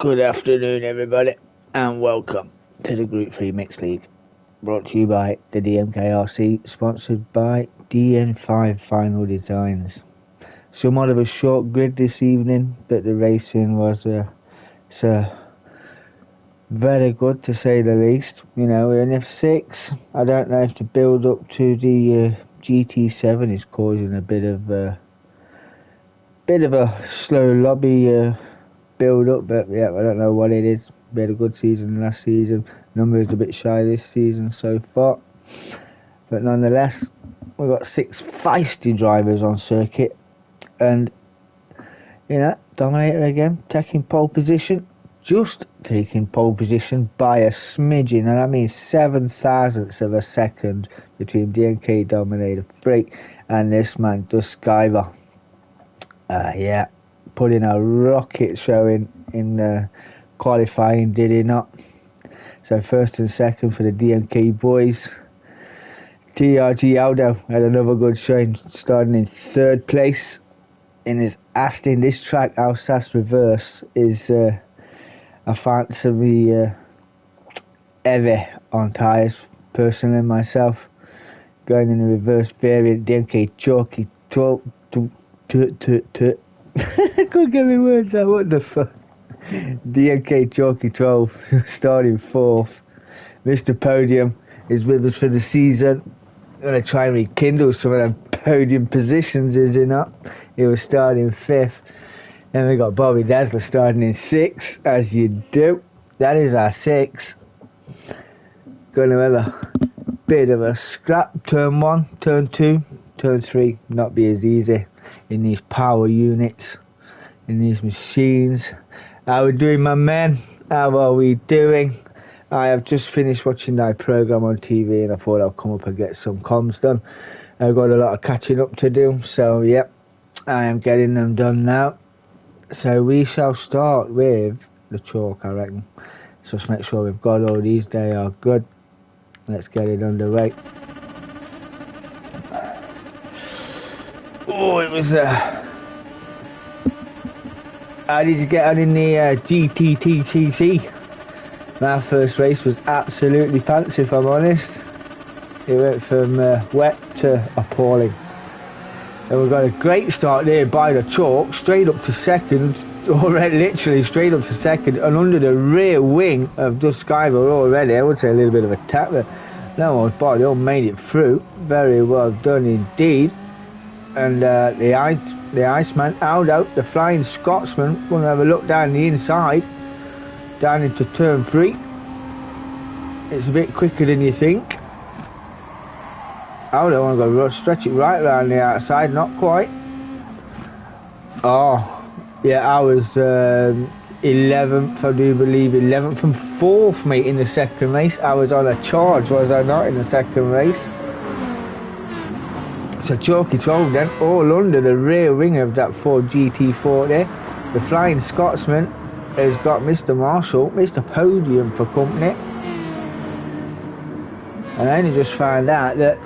Good afternoon, everybody, and welcome to the Group 3 Mixed League, brought to you by the DMKRC, sponsored by DN5 Final Designs. Somewhat of a short grid this evening, but the racing was very good, to say the least. You know, we're in F6. I don't know if the build up to the GT7 is causing a bit of a slow lobby build up, but yeah, I don't know what it is. We had a good season last season. Numbers a bit shy this season so far, but nonetheless, we've got 6 feisty drivers on circuit, and you know, Dominator again taking pole position, just taking pole position by a smidgen, and I mean 7,000ths of a second between DNK Dominator Freak and this man Duskiver. Yeah, put in a rocket showing in qualifying, did he not? So first and second for the DMK boys. TRG Aldo had another good showing, starting in third place in his Aston. This track, Alsace Reverse, is a fancy me heavy on tyres. Personally, myself, going in the reverse variant, DMK Chalky 12. I couldn't get my words out, what the fuck. DMK Chalky 12 starting 4th. Mr. Podium is with us for the season. Gonna try and rekindle some of them podium positions, is he not? He was starting 5th. Then we got Bobby Dazzler starting in 6th, as you do. That is our 6. Gonna have a bit of a scrap. Turn 1, turn 2, turn 3. Not be as easy in these power units, in these machines. How are we doing, my men? How are we doing? I have just finished watching that program on TV, and I thought I'll come up and get some comms done. I've got a lot of catching up to do, so yep, I am getting them done now. So we shall start with the chalk, I reckon. So let's make sure we've got all these. They are good. Let's get it underway. Oh, it was how did you get on in the GTTTC? My first race was absolutely fancy, if I'm honest. It went from wet to appalling. And we got a great start there by the chalk, straight up to second, already, literally straight up to second, and under the rear wing of Duskiver already. I would say a little bit of a tap, but no one's body all made it through. Very well done indeed. And the Iceman Aldo, the Flying Scotsman, going to have a look down the inside, down into turn 3. It's a bit quicker than you think. Aldo want to go stretch it right around the outside, not quite. Oh, yeah, I was 11th, I do believe, 11th and 4th, mate, in the second race. I was on a charge, was I not, in the second race? So Chalky 12 then, all under the rear wing of that Ford GT40. The Flying Scotsman has got Mr. Marshall, Mr. Podium for company. And I only just found out that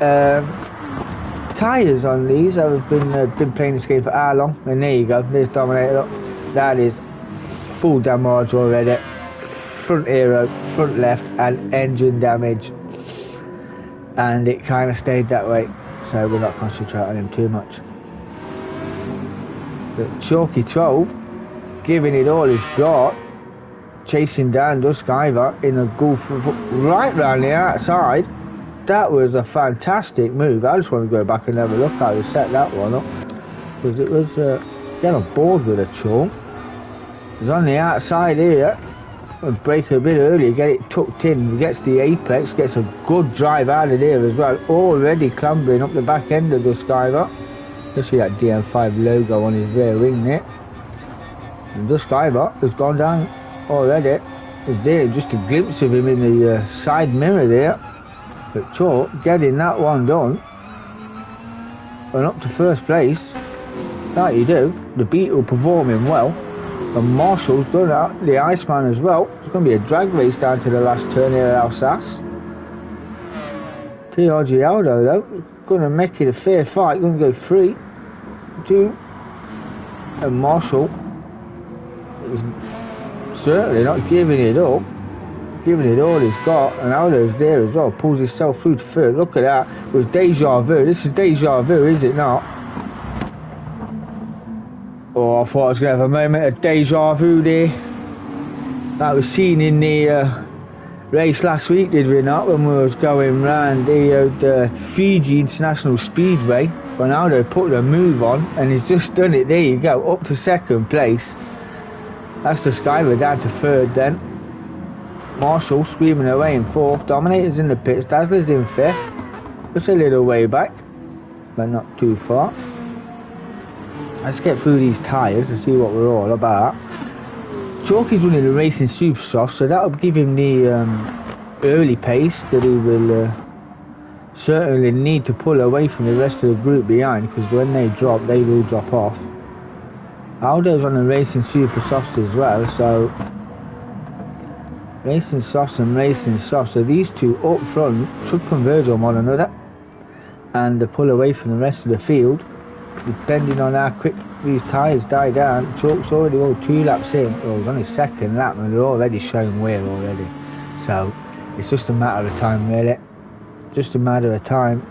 tyres on these, I've been playing this game for how long? And there you go, there's Dominator. That is full damage already. Front aero, front left, and engine damage. And it kind of stayed that way. So we're not concentrating on him too much. But Chalky 12, giving it all he's got, chasing down Duskiver in a goof right round the outside. That was a fantastic move. I just want to go back and have a look how he set that one up, because it was get on board with a chalk. He's on the outside here. Break a bit earlier, get it tucked in, gets the apex, gets a good drive out of there as well, already clambering up the back end of the Duskiver. You see that DM5 logo on his rear wing there. And Duskiver has gone down already. There's there just a glimpse of him in the side mirror there. But Chalk getting that one done and up to first place. That you do. The Beetle performing well. And Marshall's done that, the Iceman as well. It's going to be a drag race down to the last turn here at Alsace. TRG Aldo though, going to make it a fair fight, going to go 3, 2, and Marshall is certainly not giving it up. Giving it all he's got, and Aldo's there as well. Pulls himself through to third. Look at that. It was deja vu. This is deja vu, is it not? Oh, I thought I was going to have a moment of deja vu there. That was seen in the race last week, did we not? When we was going round the Fiji International Speedway. Ronaldo put a move on, and he's just done it. There you go, up to second place. That's the Sky. We're down to third then. Marshall screaming away in fourth. Dominator's in the pits. Dazzler's in fifth. Just a little way back, but not too far. Let's get through these tyres to see what we're all about. Chalky's running the Racing Super Soft, so that'll give him the early pace that he will certainly need to pull away from the rest of the group behind, because when they drop, they will drop off. Aldo's on the Racing Super Softs as well, so Racing Softs and Racing Softs, so these two up front should converge on one another and pull away from the rest of the field, depending on how quick these tyres die down. Chalk's already all 2 laps in, well, he's on his second lap, and they're already showing wear already, so it's just a matter of time, really. Just a matter of time.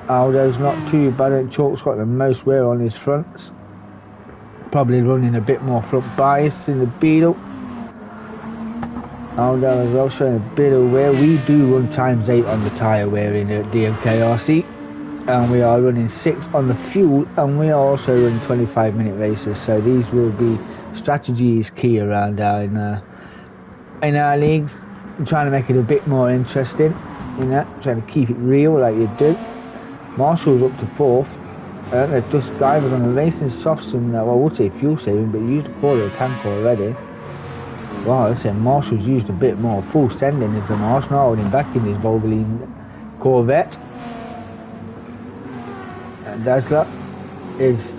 Aldo's not too bad, and Chalk's got the most wear on his fronts, probably running a bit more front bias in the Beetle. Aldo as well showing a bit of wear. We do run ×8 on the tyre wear in the DMKRC, and we are running 6 on the fuel, and we are also running 25-minute races, so these will be strategies key around in our leagues. I'm trying to make it a bit more interesting, you know, trying to keep it real like you do. Marshall's up to fourth. The Dust Guy was on the Racing Softs, and well, I would say fuel saving, but he used a quarter of a tank already. Wow, I said Marshall's used a bit more. Full sending is the Marsh, not holding back in his Volvoline Corvette. And Dazzler is,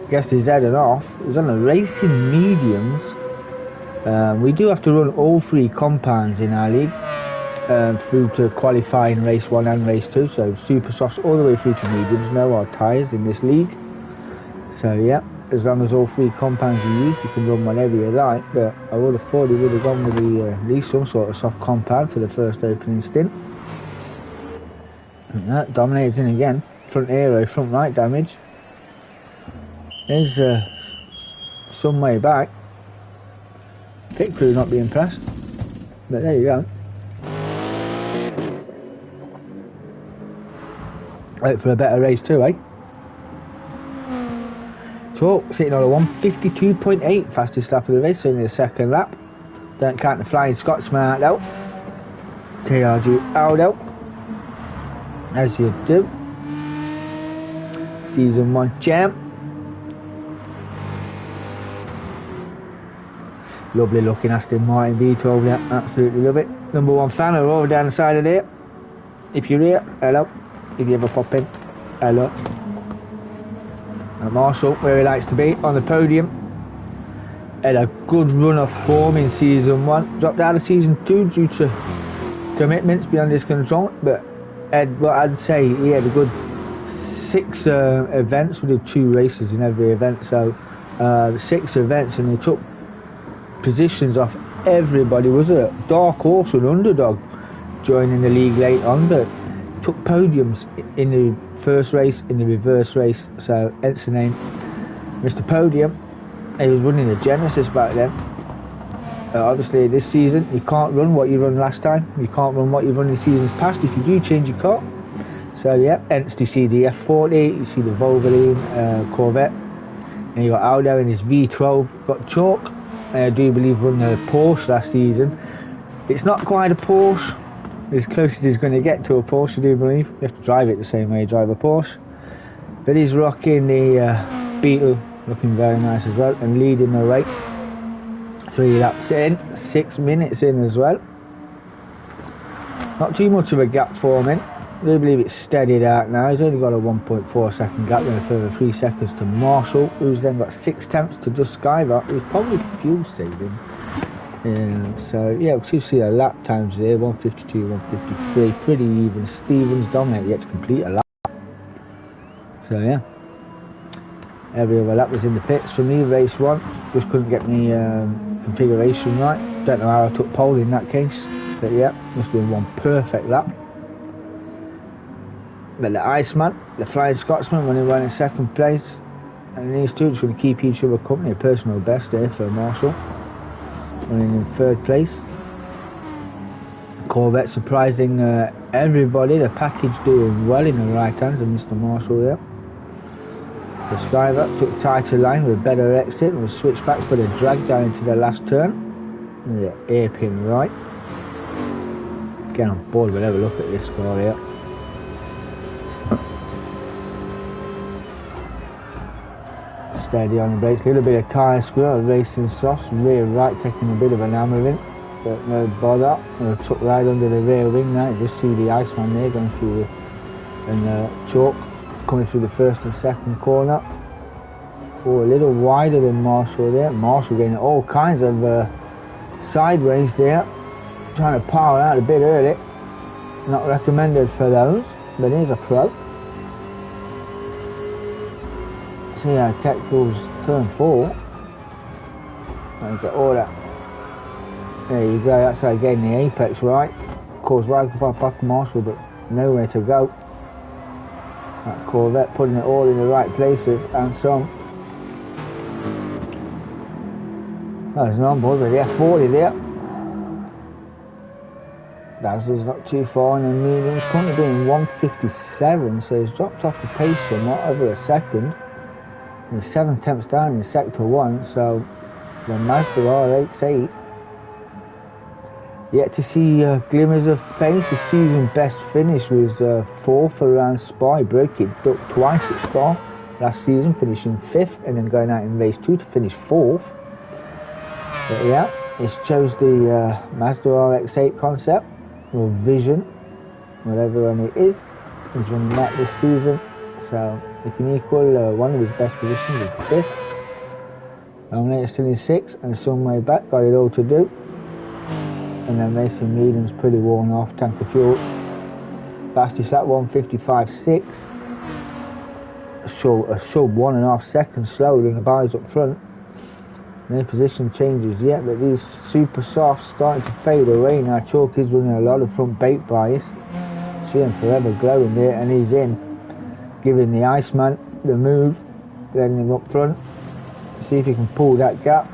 guess he's heading off. He's on the Racing Mediums. We do have to run all 3 compounds in our league through to qualifying race 1 and race 2. So Super Softs all the way through to mediums. No hard tyres in this league. So yeah, as long as all 3 compounds are used, you can run whatever you like. But I would have thought he would have gone with at least some sort of soft compound for the first opening stint. And that Dominator's in again. Front aero, front right damage. There's some way back. Pit crew not being pressed, but there you go. Out for a better race too, eh? Chalk sitting on a 1:52.8, fastest lap of the race, only the second lap. Don't count the Flying Scotsman out though. TRG Aldo, as you do. Season 1 champ. Lovely looking Aston Martin V12 there, absolutely love it. Number 1 fan over down the side of there. If you're here, hello. If you ever pop in, hello. And Marshall, where he likes to be, on the podium. Had a good run of form in season 1. Dropped out of season 2 due to commitments beyond his control, but what I'd say he had a good 6 events. We did 2 races in every event, so 6 events, and he took positions off everybody. Was a dark horse, an underdog, joining the league late on, but took podiums in the first race, in the reverse race, so hence the name Mr. Podium. He was running a Genesis back then. Obviously this season you can't run what you run last time, you can't run what you run in seasons past if you do change your car. So yeah, hence you see the F40, you see the Volvoline Corvette, and you got Aldo in his V12, got Chalk. I do believe run the Porsche last season. It's not quite a Porsche, as close as he's going to get to a Porsche, I do believe. You have to drive it the same way you drive a Porsche. But he's rocking the Beetle, looking very nice as well, and leading the way. 3 laps in, 6 minutes in as well. Not too much of a gap forming. I do believe it's steadied out now. He's only got a 1.4 second gap, then a further 3 seconds to Marshall, who's then got 6 tenths to just Skyrock, who's probably fuel saving. So yeah, we see a lap times there, 152, 153, pretty even. Stevens dominate yet to complete a lap. So yeah, Every other lap was in the pits for me, race 1. Just couldn't get me configuration right. Don't know how I took pole in that case, but yeah, must have been one perfect lap. But the Iceman, the Flying Scotsman, when he won in 2nd place, and these two just going to keep each other company. A personal best there for Marshall, winning in 3rd place. Corvette surprising everybody. The package doing well in the right hands of Mr. Marshall there. The Skyver took tighter line with a better exit and was switched back for the drag down into the last turn. Yeah, hairpin right. Get on board, we'll have a look at this car here. Steady on the brakes, a little bit of tyre squirrel, racing softs, rear right taking a bit of an hammering, but no bother. Took right under the rear wing now. You just see the Iceman there going through the chalk, coming through the 1st and 2nd corner. Oh, a little wider than Marshall there. Marshall getting all kinds of sideways there, trying to power out a bit early. Not recommended for those, but here's a pro. See how Tech goes turn 4. And get all that. There you go, that's how getting the apex right. Of course, right back Marshall, but nowhere to go. That Corvette putting it all in the right places and some. There's an onboard with the F40 there. Dazzle's not too far, and the medium's currently doing 157, so he's dropped off the pace somewhat over a second. He's 7/10 down in sector 1, so the Mazda RX-8 yet to see glimmers of pace. His season best finish was 4th around Spa. He broke it up twice at Spa last season, finishing 5th and then going out in race 2 to finish 4th. But yeah, he's chose the Mazda RX-8 concept, or Vision, whatever one it is. He's won that this season, so he can equal one of his best positions with 5th. Later still in 6th and some way back, got it all to do. And then racing medium's pretty worn off, tank of fuel. Fastest at 1:55.6. A sub 1.5 seconds slower than the bars up front. No position changes yet, but these super softs starting to fade away now. Chalk is running a lot of front bait bias. See him forever glowing there, and he's in, giving the Iceman the move, letting him up front. See if he can pull that gap.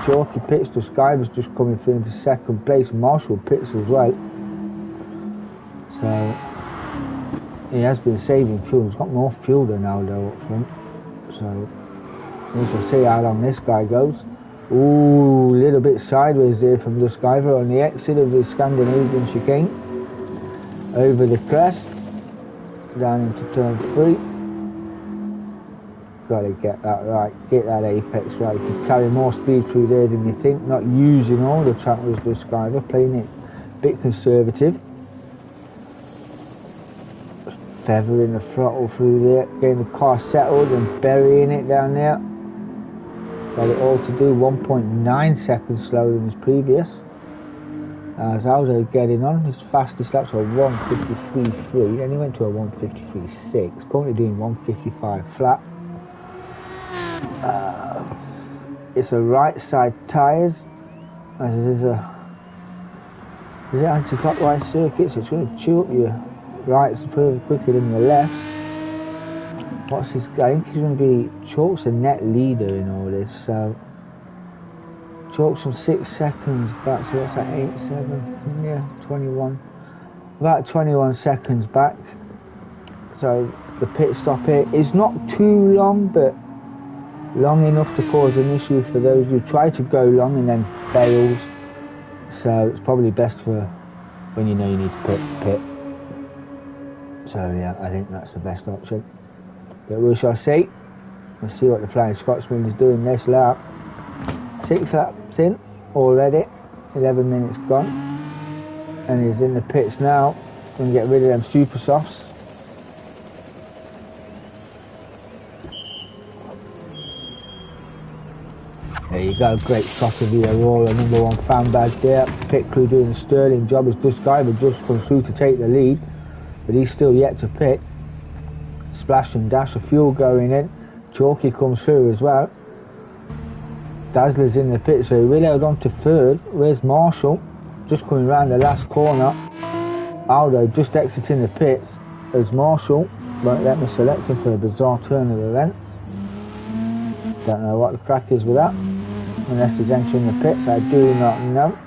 Chalky pits, the Sky was just coming through into 2nd place. Marshall pits as well. So he has been saving fuel. He's got more fuel than Aldo up front. So we shall see how long this guy goes. Ooh, a little bit sideways there from the Skyver on the exit of the Scandinavian chicane. Over the crest, down into turn 3. Got to get that right, get that apex right. You can carry more speed through there than you think. Not using all the track with the Skyver, playing it a bit conservative. Feathering the throttle through there, getting the car settled and burying it down there. Got it all to do, 1.9 seconds slower than his previous. As Aldo getting on, his fastest laps are 1:53.3, then he went to a 1:53.6, currently doing 1:55 flat. It's a right side tyres, as it is an anti-clockwise circuit, so it's going to chew up your rights further quicker than your lefts. What's his guy? I think he's going to be Chalk's a net leader in all this, so Chalk's from 6 seconds back, so what's that, 8, 7, yeah, 21, about 21 seconds back. So the pit stop here is not too long, but long enough to cause an issue for those who try to go long and then fails. So it's probably best for when you know you need to pit. So yeah, I think that's the best option. But we shall see. We'll see what the Flying Scotsman is doing this lap. 6 laps in already, 11 minutes gone, and he's in the pits now. Going to get rid of them super softs. There you go, great shot of the Aurora #1 fan badge there. Pit crew doing a sterling job as Duskiver just comes through to take the lead, but he's still yet to pit. Splash and dash of fuel going in. Chalky comes through as well. Dazzler's in the pit, so he really held on to third. Where's Marshall? Just coming round the last corner. Aldo just exiting the pits as Marshall won't let me select him for a bizarre turn of events. Don't know what the crack is with that. Unless he's entering the pits, I do not know.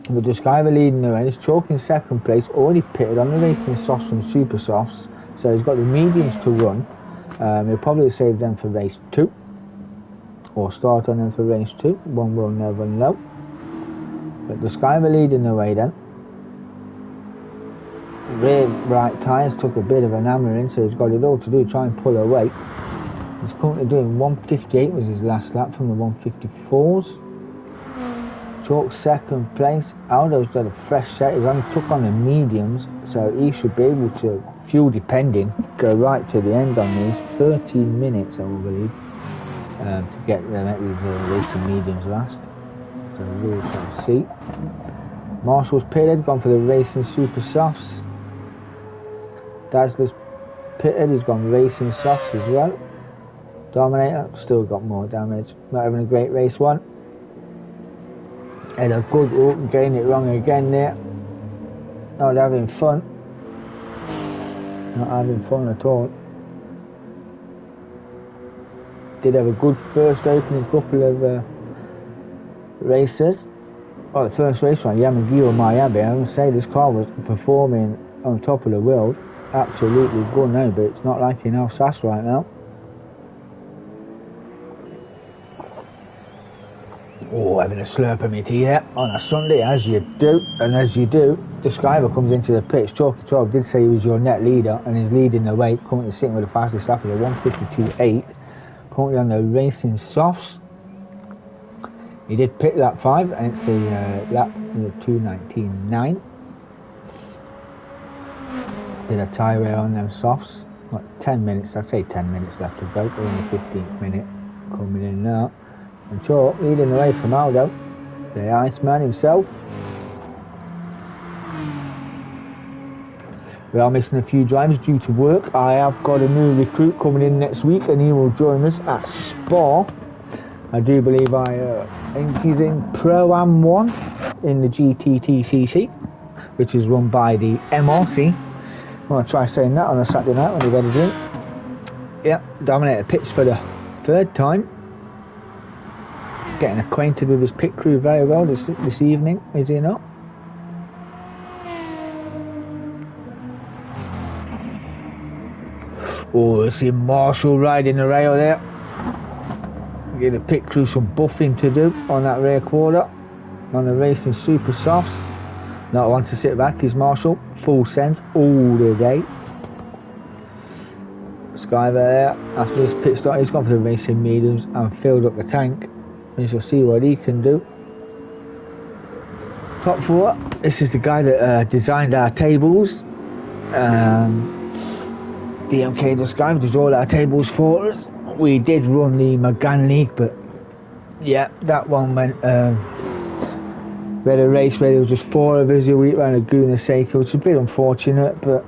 But Describer leading the race, Chalk in second place, already pitted on the Racing Softs from Super Softs, so he's got the mediums to run. He'll probably save them for race 2, or start on them for race 2, one will never know. But Describer leading the way then. Rear right tyres took a bit of an hammering, so he's got it all to do, try and pull away. He's currently doing 1:58 was his last lap from the 1:54s. Chalk second place. Aldo's got a fresh set. He's only took on the mediums, so he should be able to, fuel depending, go right to the end on these. 13 minutes, I will believe, to get these racing mediums last. So we shall see. Marshall's pitted, gone for the Racing Super Softs. Dazzler's pitted, he's gone Racing Softs as well. Dominator, still got more damage. Not having a great race one. Had a good look, getting it wrong again there. Not having fun. Not having fun at all. Did have a good first opening couple of races. Oh, the first race one, Yamaguchi Miami. I must say this car was performing on top of the world. Absolutely good now, but it's not like in Alsace right now. Oh, having a slurp of me tea here on a Sunday, as you do. And as you do, Describer comes into the pits. Chalky 12 did say he was your net leader, and he's leading the way. Currently sitting with the fastest lap of the 1:52.8. Currently on the Racing Softs. He did pit lap 5, and it's the lap 2:19.9. Did a tyre wear on them softs. What, 10 minutes? I'd say 10 minutes left to go. We're in the 15th minute. Coming in now. And Chalk leading the way from Aldo, the Iceman himself. We are missing a few drivers due to work. I have got a new recruit coming in next week, and he will join us at Spa. I do believe I think he's in Pro-Am 1 in the GTTCC, which is run by the MRC. I'm going to try saying that on a Saturday night when you're ready to drink. Yep, Dominator pits for the 3rd time. Getting acquainted with his pit crew very well this evening, is he not? Oh, I see Marshall riding the rail there. Give the pit crew some buffing to do on that rear quarter. On the Racing Super Softs. Not one to sit back is Marshall. Full send all the day. Sky there. After this pit stop, he's gone for the Racing Mediums and filled up the tank. We shall see what he can do. Top 4. This is the guy that designed our tables. DMK Describe does all our tables for us. We did run the McGann League, but yeah, that one went. We had a race where there was just 4 of us who went around Laguna Seca, which is a bit unfortunate, but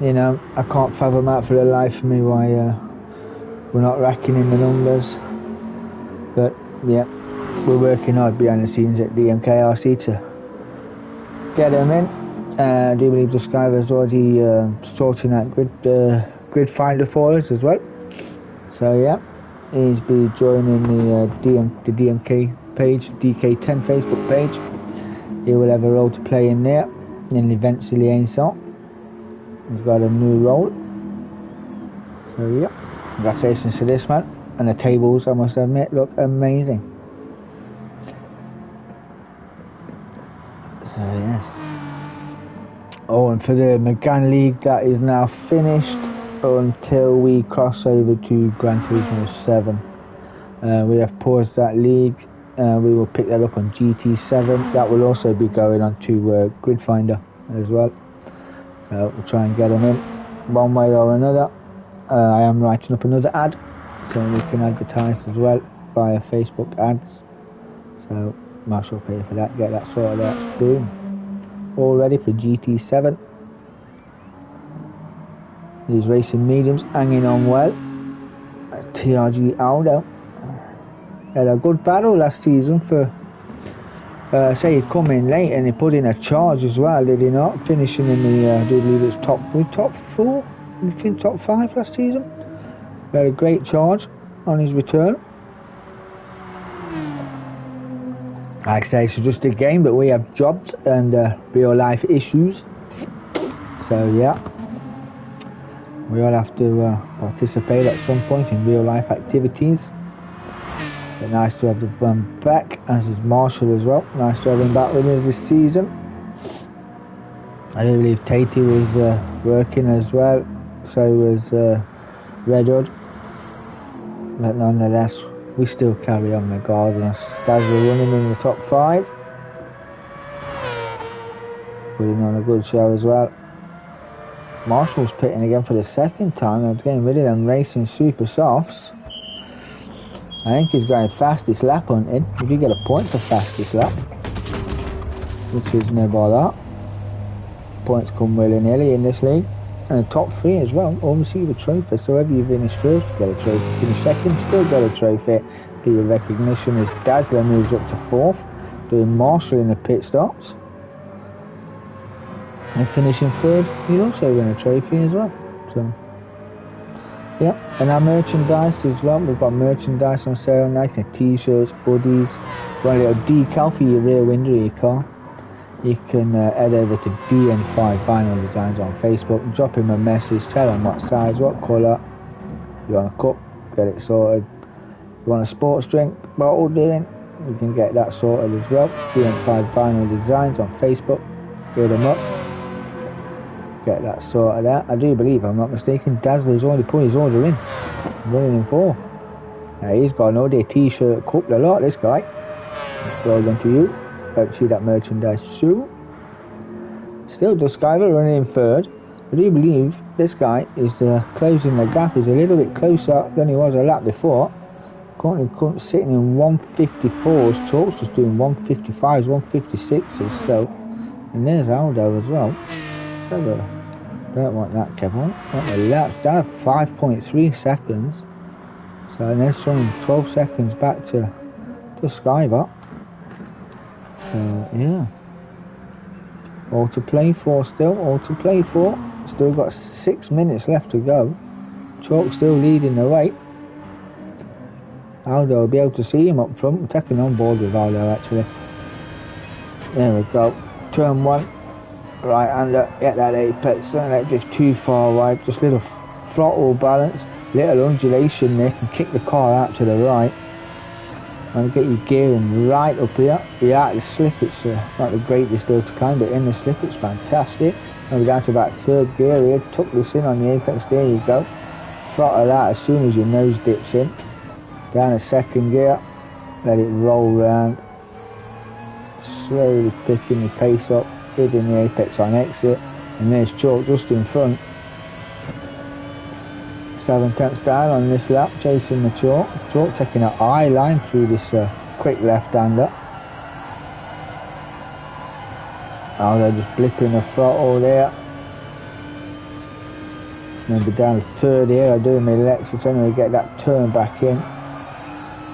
you know, I can't fathom out for the life of me why we're not racking in the numbers. But yeah, we're working hard behind the scenes at DMKRC to get them in. I do believe the Skyver's already sorting out grid finder for us as well. So yeah, he's be joining the DMK page, DK10 Facebook page. He will have a role to play in there in events liaison. He's got a new role. So yeah, congratulations to this man. And the tables, I must admit, look amazing. So yes. Oh, and for the McGann League, that is now finished until we cross over to Gran Turismo 7. We have paused that league. We will pick that up on GT7. That will also be going on to Grid Finder as well. So we'll try and get them in one way or another. I am writing up another ad, so we can advertise as well via Facebook ads. So Marshall will pay for that, get that sorted out soon. All ready for GT7. These racing mediums hanging on well. That's TRG Aldo. Had a good battle last season for. Say he come in late and he put in a charge as well, did he not? Finishing in the, I do believe it's top 4, I think top 5 last season. He had a great charge on his return. Like I say, it's just a game, but we have jobs and real life issues. So yeah, we all have to participate at some point in real life activities. But nice to have the one back, as is Marshall as well. Nice to have him back with us this season. I do believe Tatey was working as well, so was Red Hood. But nonetheless, we still carry on regardless. Dazzler running in the top 5. Putting on a good show as well. Marshall's pitting again for the second time. I'm getting rid of them racing super softs. I think he's going fastest lap hunting. If you get a point for fastest lap, which is never that. Points come willy-nilly in this league. And the top 3 as well, all receive a trophy. So whether you finish first, you get a trophy. Finish second, still get a trophy. For your recognition as Dazzler moves up to 4th, doing Marshall in the pit stops. And finishing 3rd, you also win a trophy as well. So. Yeah, and our merchandise as well. We've got merchandise on sale now, t-shirts, hoodies, got a little decal for your rear window of your car. You can head over to DN5 Vinyl Designs on Facebook, drop him a message, tell him what size, what colour you want a cup, get it sorted. You want a sports drink bottle doing, you can get that sorted as well. DN5 Vinyl Designs on Facebook, hit them up. Get that sorted out. I do believe, I'm not mistaken, Dazzler's already put his order in. Running in 4. Now he's got an Audi t-shirt, cup, a lot, this guy. Well done to you. Hope to see that merchandise soon. Still Duskiver running in 3rd. I do believe this guy is closing the gap. He's a little bit closer than he was a lap before. Currently sitting in 154s. Chalks was doing 155s, 156s. So, and there's Aldo as well. So, don't want that, Kevin. Want the laps down at 5.3 seconds. So, and there's showing 12 seconds back to Skybar. So, yeah. All to play for still. All to play for. Still got 6 minutes left to go. Chalk still leading the way. Aldo will be able to see him up front. I'm taking on board with Aldo actually. There we go. Turn 1. Right hander, get that apex, don't let it drift too far wide, just little throttle balance, little undulation there, can kick the car out to the right and get your gearing right up here. You're out of the slip, it's not the greatest hill to climb, but in the slip it's fantastic. And we're down to about 3rd gear here, tuck this in on the apex, there you go. Throttle out as soon as your nose dips in. Down to 2nd gear, let it roll round, slowly picking the pace up. Hitting the apex on exit, and there's Chalk just in front. 7 tenths down on this lap, chasing the Chalk. Chalk taking an eye line through this quick left-hander. Oh, they're just blipping the throttle there. Maybe down to 3rd here. I do my Lexus anyway, get that turn back in.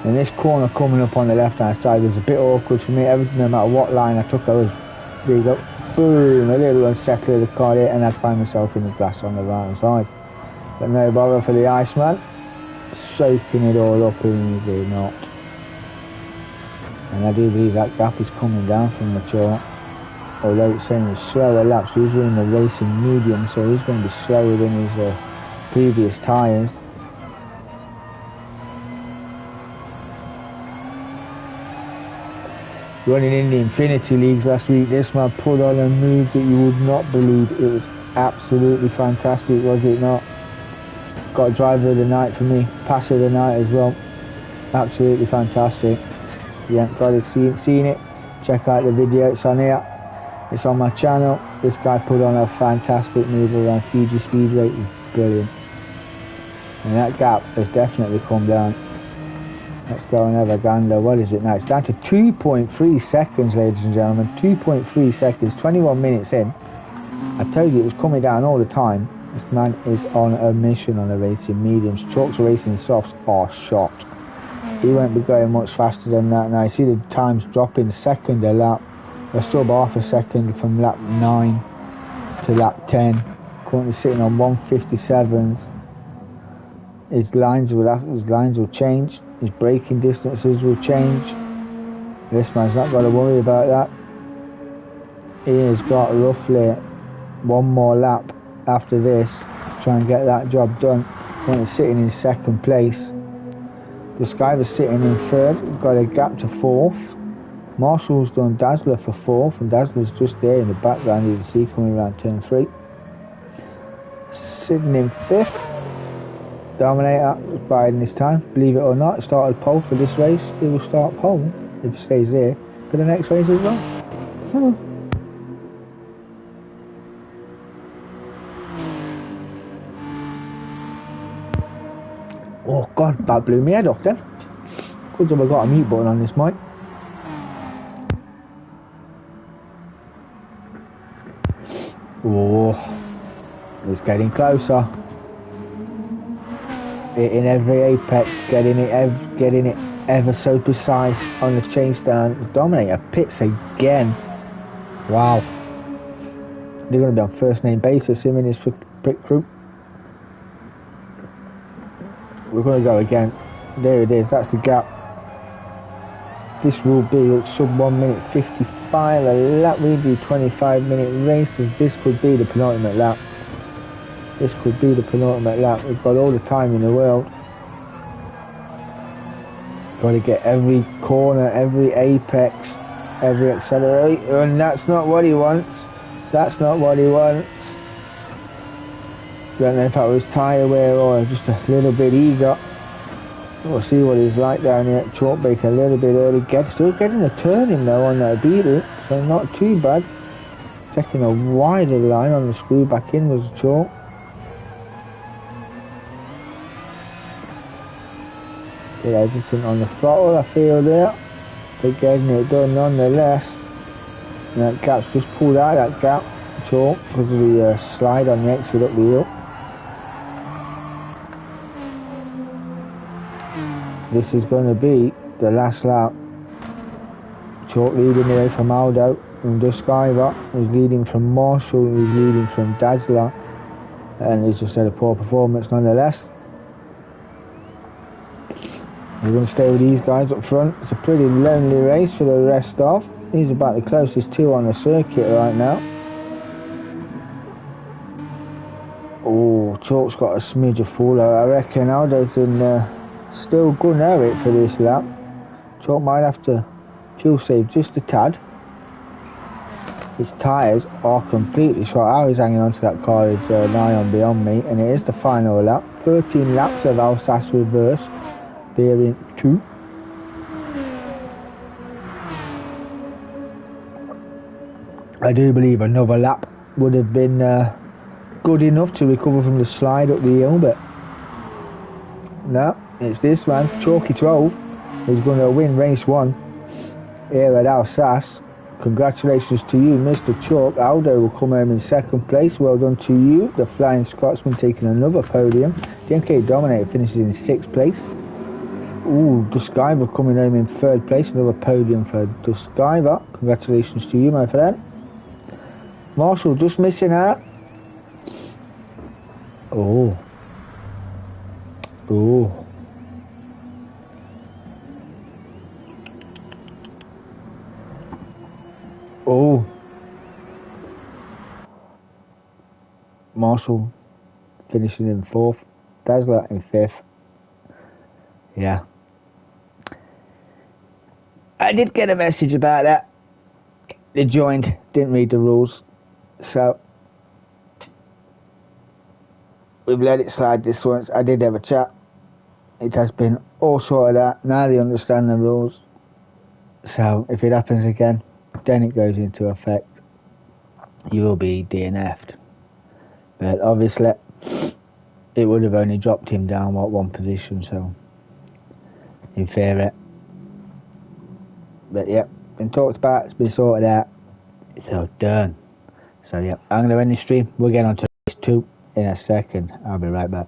And this corner coming up on the left-hand side was a bit awkward for me. No matter what line I took, I was, there you go, boom, a little unsettled the car there, and I'd find myself in the grass on the right hand side. But no bother for the Iceman, soaking it all up, and he did not. And I do believe that gap is coming down from the Chalk. Although it's saying it's slower laps, he's running the racing medium, so he's going to be slower than his previous tyres. Running in the Infinity Leagues last week, this man put on a move that you would not believe. It was absolutely fantastic, was it not? Got a driver of the night for me, passer of the night as well. Absolutely fantastic. If you haven't got it, seen it, check out the video, it's on here. It's on my channel. This guy put on a fantastic move around Fiji Speedway. It was brilliant. And that gap has definitely come down. Let's go and have a gander. What is it now? It's down to 2.3 seconds, ladies and gentlemen. 2.3 seconds, 21 minutes in. I told you it was coming down all the time. This man is on a mission on the racing mediums. Trucks racing softs are shot. He won't be going much faster than that now. You see the times dropping second a lap. They're sub half a second from lap 9 to lap 10. Currently sitting on 157s. His lines will change. His braking distances will change. This man's not got to worry about that. He has got roughly one more lap after this to try and get that job done. Currently sitting in second place. This guy was sitting in third. We've got a gap to fourth. Marshall's done Dazzler for fourth, and Dazzler's just there in the background. You can see coming around turn 3. Sitting in fifth. Dominator was biding this time. Believe it or not, it started pole for this race. He will start pole if he stays there for the next race as well. Oh god, that blew me head off then. Good job I got a mute button on this mic. Oh, it's getting closer. Hitting every apex, getting it ever so precise on the chase down. Dominator pits again. Wow. They're going to be on first name basis, him and his pit crew. We're going to go again. There it is, that's the gap. This will be sub 1 minute 55 a lap. We do 25-minute races. This could be the penultimate lap. This could be the penultimate lap. We've got all the time in the world. Got to get every corner, every apex, every accelerator, and that's not what he wants. That's not what he wants. Don't know if that was tyre wear or just a little bit eager. We'll see what he's like down here at Chalk Break a little bit early. Still getting a turning though on that beetle, so not too bad. Taking a wider line on the screw back in was Chalk. Get hesitant on the throttle, I feel there. But getting it done nonetheless. And that gap's just pulled out, that gap, Chalk, because of the slide on the exit up the hill. This is going to be the last lap. Chalk leading away from Aldo, from Duskiver, who's leading from Marshall, who's leading from Dazzler, and he's just had a poor performance nonetheless. We're going to stay with these guys up front. It's a pretty lonely race for the rest of. He's about the closest two on the circuit right now. Oh, Chalk's got a smidge of fall. I reckon Aldo can still go near it for this lap. Chalk might have to fuel save just a tad. His tyres are completely shot. I was hanging on to that car is nigh on beyond me, and it is the final lap. 13 laps of Alsace reverse, variant 2. I do believe another lap would have been good enough to recover from the slide up the hill, but no, it's this man, Chalky 12, who's going to win race 1 here at Alsace. Congratulations to you, Mr. Chalk. Aldo will come home in second place. Well done to you. The Flying Scotsman taking another podium. DMK Dominator finishes in 6th place. Ooh, Duskiver coming home in 3rd place. Another podium for Duskiver. Congratulations to you, my friend. Marshall just missing out. Oh. Oh. Oh. Marshall finishing in 4th. Dazzler in 5th. Yeah. I did get a message about that. They joined, didn't read the rules. So we've let it slide this once. I did have a chat. It has been all sorted out. Now they understand the rules. So if it happens again, then it goes into effect. You will be DNF'd. But obviously, it would have only dropped him down, one position, so in theory. But yeah, been talked about, it's been sorted out. It's all done. So yeah, I'm going to end this stream. We'll get on to race 2. in a second. I'll be right back.